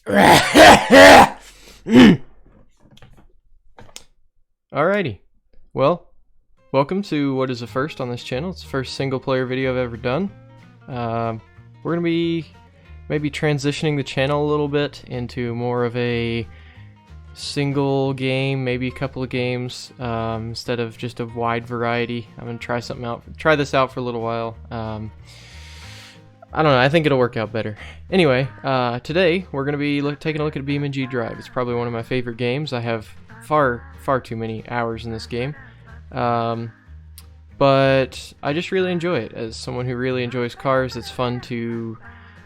Alrighty. Well, welcome to what is a first on this channel. It's the first single player video I've ever done. We're going to be maybe transitioning the channel a little bit into more of a single game, maybe a couple of games, instead of just a wide variety. I'm going to try this out for a little while. I don't know, I think it'll work out better. Anyway, today we're going to be taking a look at BeamNG Drive. It's probably one of my favorite games. I have far too many hours in this game. But I just really enjoy it. As someone who really enjoys cars, it's fun to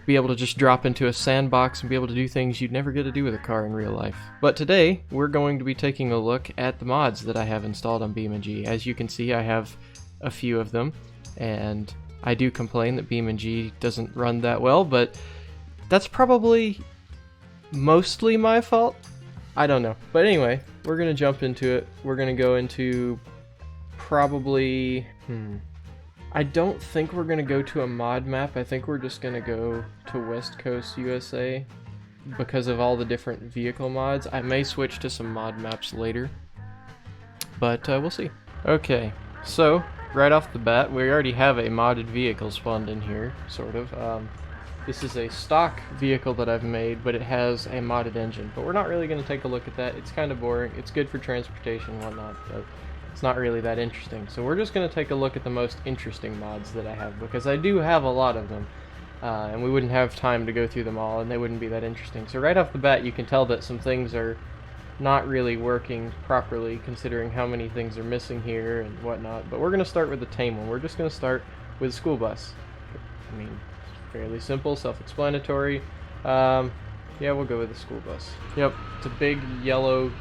be able to just drop into a sandbox and be able to do things you'd never get to do with a car in real life. But today, we're going to be taking a look at the mods that I have installed on BeamNG. As you can see, I have a few of them, and I do complain that BeamNG doesn't run that well, but that's probably mostly my fault. I don't know. But anyway, we're going to jump into it. We're going to go into probably... I don't think we're going to go to a mod map. I think we're just going to go to West Coast, USA because of all the different vehicle mods. I may switch to some mod maps later, but we'll see. Okay, so right off the bat, we already have a modded vehicle spawned in here, sort of. This is a stock vehicle that I've made, but it has a modded engine. But we're not really going to take a look at that. It's kind of boring. It's good for transportation and whatnot, but it's not really that interesting. So we're just going to take a look at the most interesting mods that I have, because I do have a lot of them. And we wouldn't have time to go through them all, and they wouldn't be that interesting. So right off the bat, you can tell that some things are not really working properly, considering how many things are missing here and whatnot. But we're going to start with the tame one. We're just going to start with a school bus. I mean, it's fairly simple, self-explanatory. Yeah, we'll go with the school bus. Yep, it's a big yellow,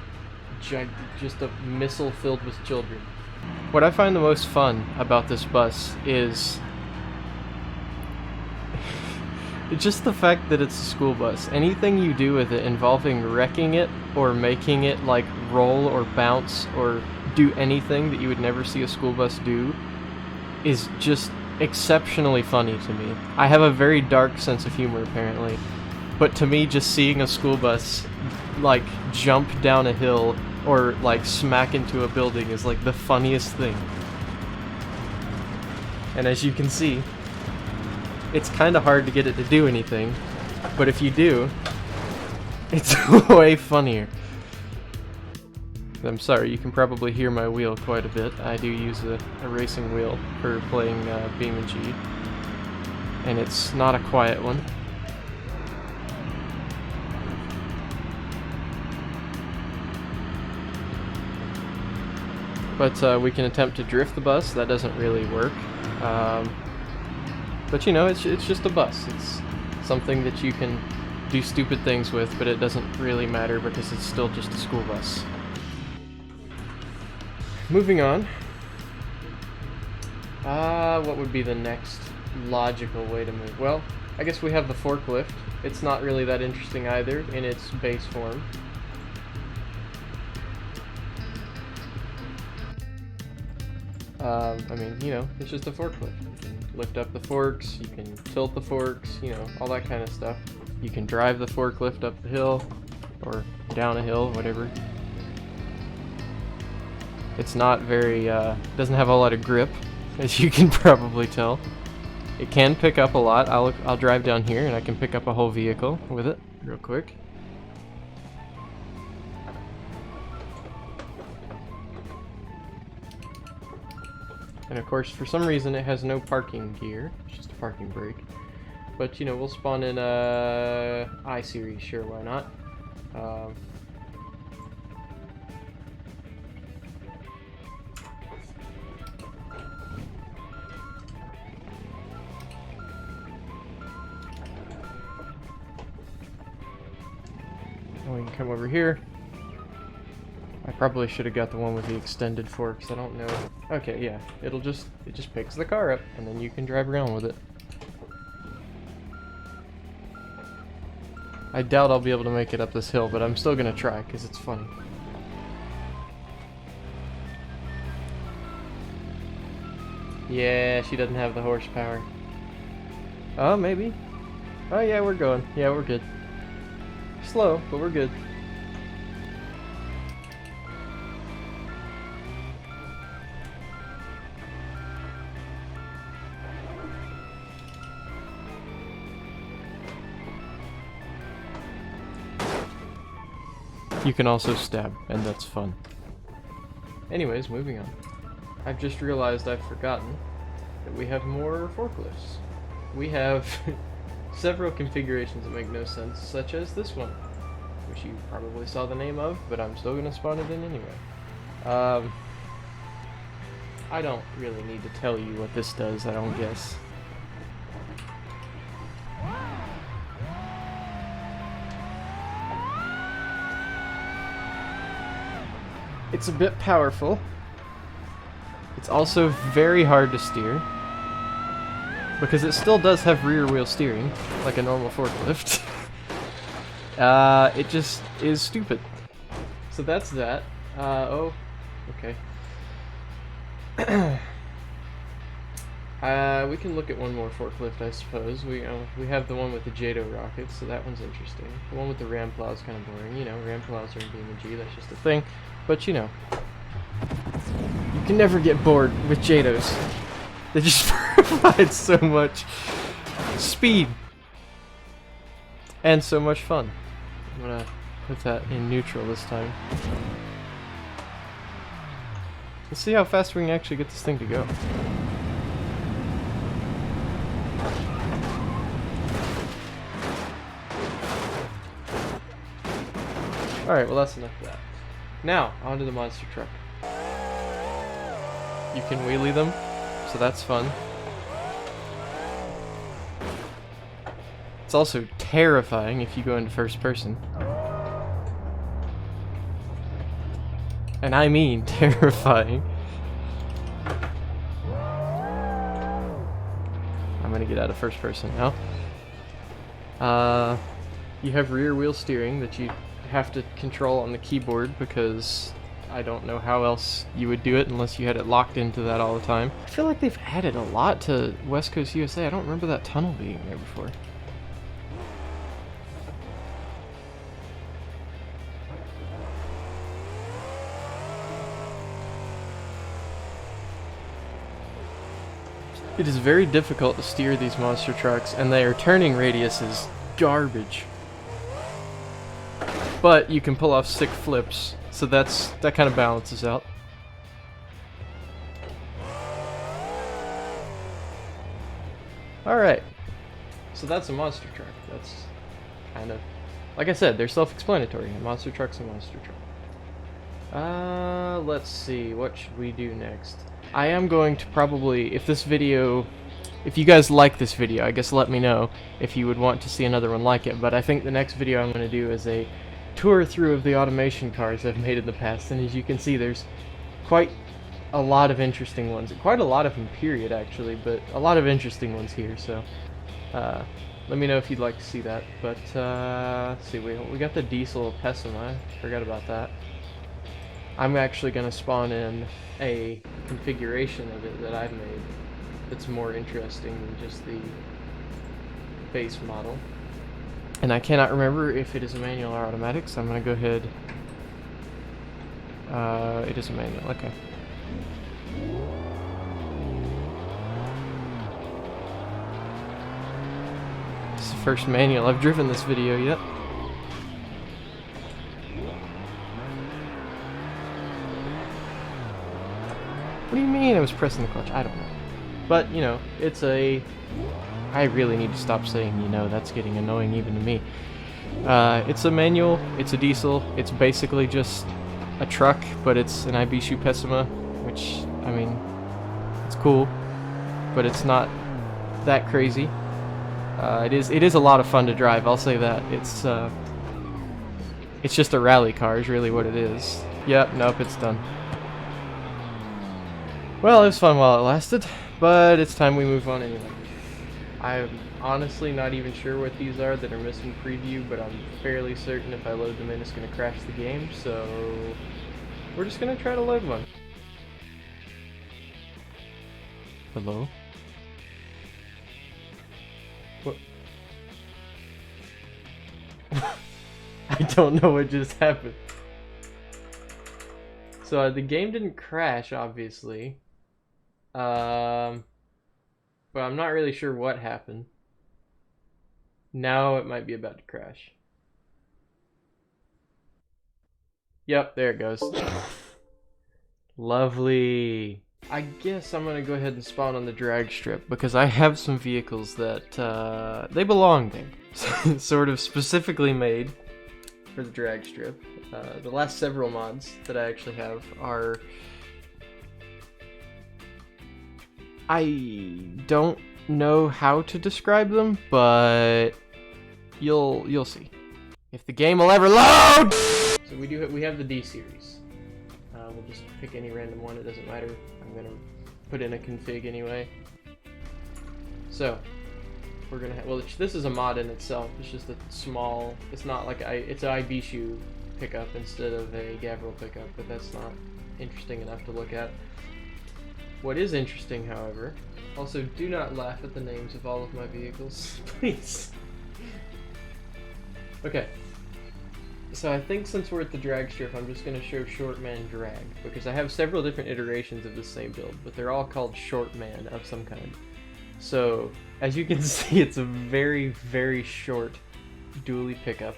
just a missile filled with children. What I find the most fun about this bus is just the fact that it's a school bus. Anything you do with it involving wrecking it or making it like roll or bounce or do anything that you would never see a school bus do is just exceptionally funny to me. I have a very dark sense of humor apparently, but to me just seeing a school bus like jump down a hill or like smack into a building is like the funniest thing. And as you can see, it's kind of hard to get it to do anything, but if you do, it's way funnier. I'm sorry, you can probably hear my wheel quite a bit. I do use a racing wheel for playing BeamNG, and it's not a quiet one. But we can attempt to drift the bus. That doesn't really work. But you know, it's just a bus. It's something that you can do stupid things with, but it doesn't really matter because it's still just a school bus. Moving on. What would be the next logical way to move? Well, I guess we have the forklift. It's not really that interesting either in its base form. I mean, you know, it's just a forklift. You can lift up the forks, you can tilt the forks, you know, all that kind of stuff. You can drive the forklift up the hill, or down a hill, whatever. It's not very, doesn't have a lot of grip, as you can probably tell. It can pick up a lot. I'll drive down here and I can pick up a whole vehicle with it, real quick. And of course, for some reason, it has no parking gear. It's just a parking brake. But, you know, we'll spawn in a I-Series, sure, why not? And we can come over here. I probably should have got the one with the extended forks. I don't know. Okay, yeah. It just picks the car up and then you can drive around with it. I doubt I'll be able to make it up this hill, but I'm still gonna try because it's funny. Yeah, she doesn't have the horsepower. Oh, maybe. Oh yeah, we're going. Yeah, we're good. Slow, but we're good. You can also stab, and that's fun. Anyways, moving on. I've just realized I've forgotten that we have more forklifts. We have several configurations that make no sense, such as this one, which you probably saw the name of, but I'm still gonna spawn it in anyway. I don't really need to tell you what this does, I don't guess. It's a bit powerful. It's also very hard to steer, because it still does have rear wheel steering, like a normal forklift. It just is stupid. So that's that. Oh, okay. We can look at one more forklift, I suppose. We have the one with the JATO rockets, so that one's interesting. The one with the ram plow is kind of boring. You know, ram plows are in BeamNG, that's just a thing. But you know, you can never get bored with JATOs. They just provide so much speed and so much fun. I'm gonna put that in neutral this time. Let's see how fast we can actually get this thing to go. Alright, well that's enough of that. Now, onto the monster truck. You can wheelie them, so that's fun. It's also terrifying if you go into first person. And I mean terrifying. I'm gonna get out of first person now. You have rear wheel steering that you have to control on the keyboard, because I don't know how else you would do it unless you had it locked into that all the time. I feel like they've added a lot to West Coast USA. I don't remember that tunnel being there before. It is very difficult to steer these monster trucks, and their turning radius is garbage. But you can pull off sick flips, so that kind of balances out. Alright, so that's a monster truck. That's kind of, like I said, they're self-explanatory. A monster truck's a monster truck. Let's see, what should we do next? I am going to probably, if you guys like this video, I guess let me know if you would want to see another one like it, but I think the next video I'm going to do is a tour through of the automation cars I've made in the past, and as you can see, there's quite a lot of interesting ones. Quite a lot of them, period, actually, but a lot of interesting ones here, so let me know if you'd like to see that. But let's see, we got the diesel Pessima, forgot about that. I'm actually going to spawn in a configuration of it that I've made that's more interesting than just the base model. And I cannot remember if it is a manual or automatic, so I'm going to go ahead. It is a manual, okay. This is the first manual I've driven this video yet. What do you mean I was pressing the clutch? I don't know. But, you know, it's a... I really need to stop saying, you know, that's getting annoying even to me. It's a manual, it's a diesel, it's basically just a truck, but it's an Ibishu Pessima, which, I mean, it's cool, but it's not that crazy. It is a lot of fun to drive, I'll say that. It's just a rally car is really what it is. Yep, nope, it's done. Well, it was fun while it lasted, but it's time we move on anyway. I'm honestly not even sure what these are that are missing preview, but I'm fairly certain if I load them in it's going to crash the game, so we're just going to try to load one. Hello? What? I don't know what just happened. So the game didn't crash, obviously. But I'm not really sure what happened. Now it might be about to crash. Yep, there it goes. Lovely. I guess I'm gonna go ahead and spawn on the drag strip because I have some vehicles that they belong there. Sort of specifically made for the drag strip. The last several mods that I actually have are... I don't know how to describe them, but you'll see. If the game will ever load! So we have the D series. We'll just pick any random one, it doesn't matter. I'm gonna put in a config anyway. So, we're gonna have, well, this is a mod in itself. It's just a small, it's not like, it's an Ibishu pickup instead of a Gavril pickup, but that's not interesting enough to look at. What is interesting, however, also do not laugh at the names of all of my vehicles, please. Okay. So I think since we're at the drag strip, I'm just going to show Short Man Drag, because I have several different iterations of the same build, but they're all called Short Man of some kind. So, as you can see, it's a very, very short dually pickup,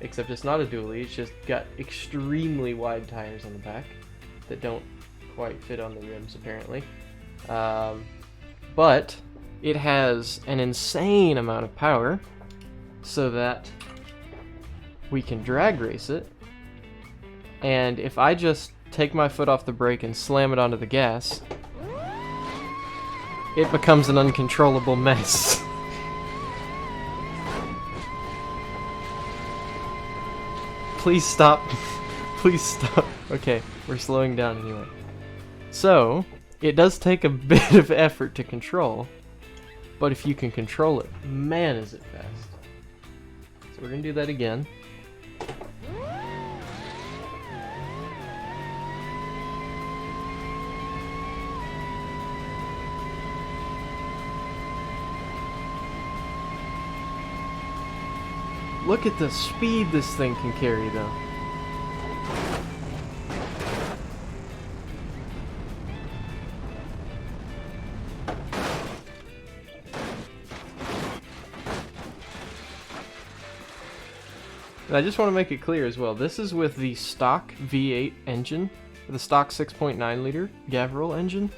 except it's not a dually, it's just got extremely wide tires on the back that don't quite fit on the rims, apparently. But it has an insane amount of power, so that we can drag race it, and if I just take my foot off the brake and slam it onto the gas, it becomes an uncontrollable mess. Please stop. Please stop. Okay, we're slowing down anyway. So, it does take a bit of effort to control, but if you can control it, man is it fast. So we're gonna do that again. Look at the speed this thing can carry, though. And I just want to make it clear as well, this is with the stock V8 engine, the stock 6.9 liter Gavril engine,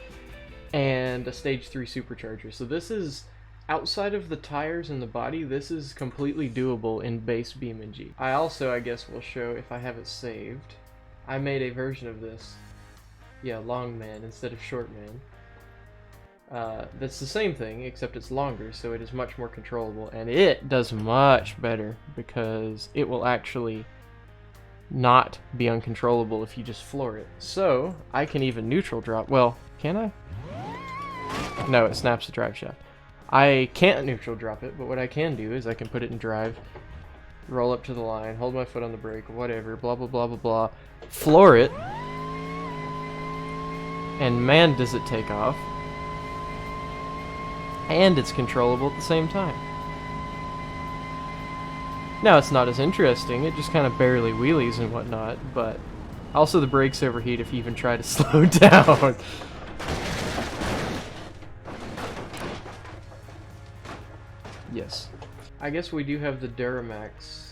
and a stage 3 supercharger. So this is, outside of the tires and the body, this is completely doable in base BeamNG. I also, I guess, will show if I have it saved. I made a version of this, yeah, Long Man instead of Short Man. That's the same thing, except it's longer, so it is much more controllable, and it does much better because it will actually not be uncontrollable if you just floor it. So, I can even neutral drop. Well, can I? No, it snaps the drive shaft. I can't neutral drop it, but what I can do is I can put it in drive, roll up to the line, hold my foot on the brake, whatever, blah blah blah blah blah, floor it, and man does it take off. And it's controllable at the same time. Now it's not as interesting, it just kind of barely wheelies and whatnot, but also the brakes overheat if you even try to slow down. Yes. I guess we do have the Duramax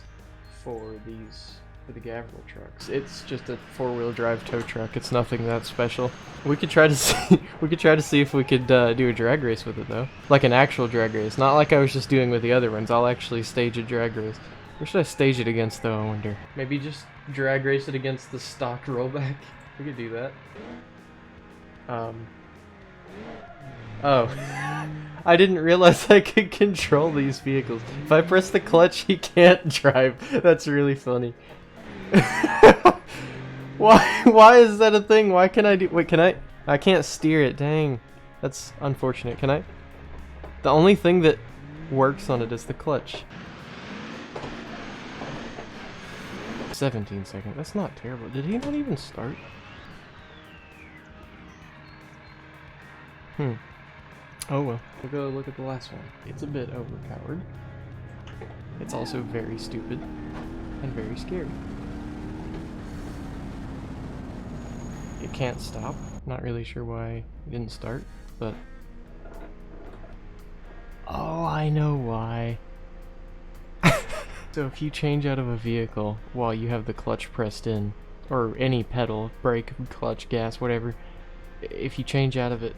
for the Gavril trucks. It's just a 4-wheel drive tow truck. It's nothing that special. We could try to see if we could do a drag race with it though, like an actual drag race, not like I was just doing with the other ones. I'll actually stage a drag race. Where should I stage it against though, I wonder? Maybe just drag race it against the stock rollback. We could do that. Oh. I didn't realize I could control these vehicles. If I press the clutch, he can't drive. That's really funny. Why is that a thing? Why can I do... Wait, can I... I can't steer it, dang. That's unfortunate. Can I... The only thing that works on it is the clutch. 17 seconds. That's not terrible. Did he not even start? Oh well. We'll go look at the last one. It's a bit overpowered. It's also very stupid. and very scary. It can't stop. Not really sure why it didn't start, but... Oh, I know why. So if you change out of a vehicle while you have the clutch pressed in, or any pedal, brake, clutch, gas, whatever, if you change out of it,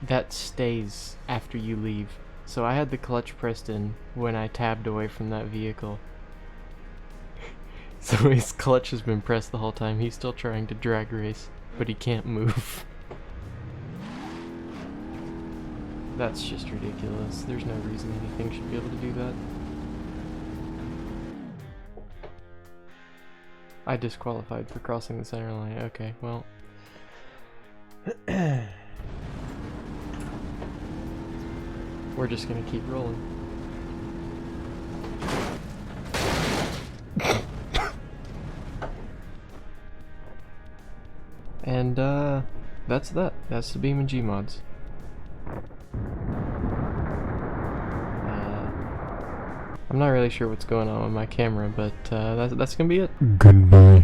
that stays after you leave. So I had the clutch pressed in when I tabbed away from that vehicle. So his clutch has been pressed the whole time. He's still trying to drag race, but he can't move. That's just ridiculous. There's no reason anything should be able to do that. I disqualified for crossing the center line. Okay, well. We're just gonna keep rolling. And that's that. That's the BeamNG mods. I'm not really sure what's going on with my camera, but that's gonna be it. Goodbye.